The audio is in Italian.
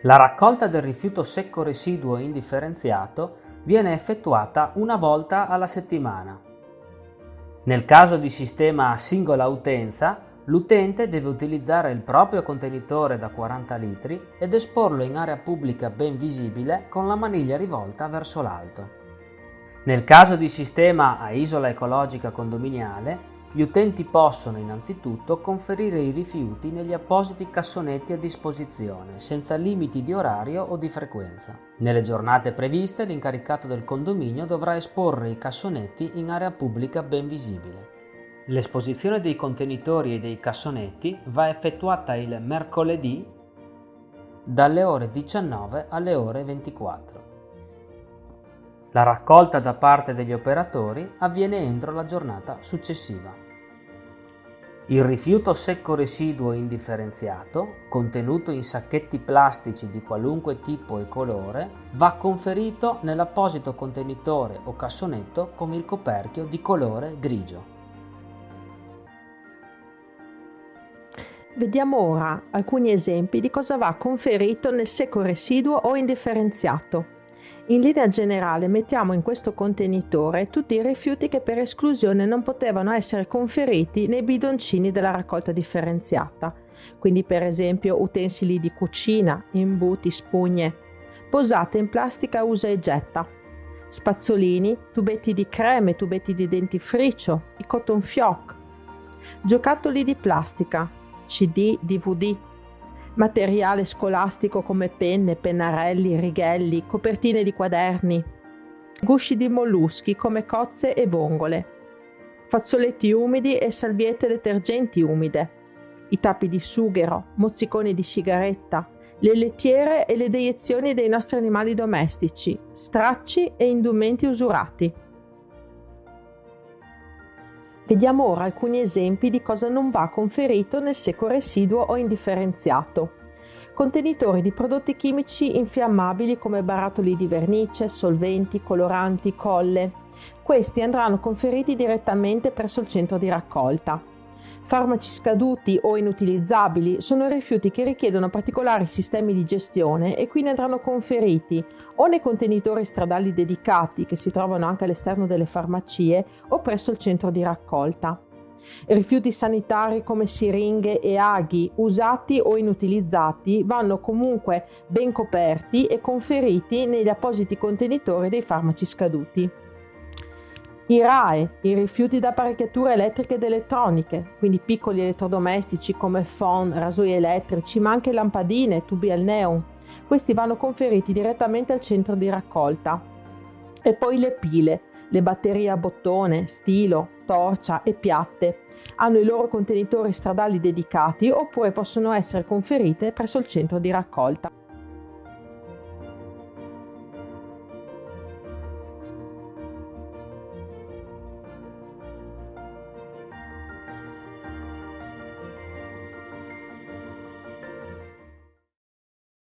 La raccolta del rifiuto secco residuo indifferenziato viene effettuata una volta alla settimana. Nel caso di sistema a singola utenza, l'utente deve utilizzare il proprio contenitore da 40 litri ed esporlo in area pubblica ben visibile con la maniglia rivolta verso l'alto. Nel caso di sistema a isola ecologica condominiale, gli utenti possono innanzitutto conferire i rifiuti negli appositi cassonetti a disposizione, senza limiti di orario o di frequenza. Nelle giornate previste, l'incaricato del condominio dovrà esporre i cassonetti in area pubblica ben visibile. L'esposizione dei contenitori e dei cassonetti va effettuata il mercoledì dalle ore 19 alle ore 24. La raccolta da parte degli operatori avviene entro la giornata successiva. Il rifiuto secco residuo indifferenziato, contenuto in sacchetti plastici di qualunque tipo e colore, va conferito nell'apposito contenitore o cassonetto con il coperchio di colore grigio. Vediamo ora alcuni esempi di cosa va conferito nel secco residuo o indifferenziato. In linea generale mettiamo in questo contenitore tutti i rifiuti che per esclusione non potevano essere conferiti nei bidoncini della raccolta differenziata, quindi per esempio utensili di cucina, imbuti, spugne, posate in plastica usa e getta, spazzolini, tubetti di creme, tubetti di dentifricio, i cotton fioc, giocattoli di plastica, CD, DVD, materiale scolastico come penne, pennarelli, righelli, copertine di quaderni, gusci di molluschi come cozze e vongole, fazzoletti umidi e salviette detergenti umide, i tappi di sughero, mozziconi di sigaretta, le lettiere e le deiezioni dei nostri animali domestici, stracci e indumenti usurati. Vediamo ora alcuni esempi di cosa non va conferito nel secco residuo o indifferenziato. Contenitori di prodotti chimici infiammabili come barattoli di vernice, solventi, coloranti, colle. Questi andranno conferiti direttamente presso il centro di raccolta. Farmaci scaduti o inutilizzabili sono rifiuti che richiedono particolari sistemi di gestione e quindi andranno conferiti o nei contenitori stradali dedicati che si trovano anche all'esterno delle farmacie o presso il centro di raccolta. Rifiuti sanitari come siringhe e aghi usati o inutilizzati vanno comunque ben coperti e conferiti negli appositi contenitori dei farmaci scaduti. I RAEE, i rifiuti da apparecchiature elettriche ed elettroniche, quindi piccoli elettrodomestici come phon, rasoi elettrici, ma anche lampadine, tubi al neon. Questi vanno conferiti direttamente al centro di raccolta. E poi le pile, le batterie a bottone, stilo, torcia e piatte. Hanno i loro contenitori stradali dedicati oppure possono essere conferite presso il centro di raccolta.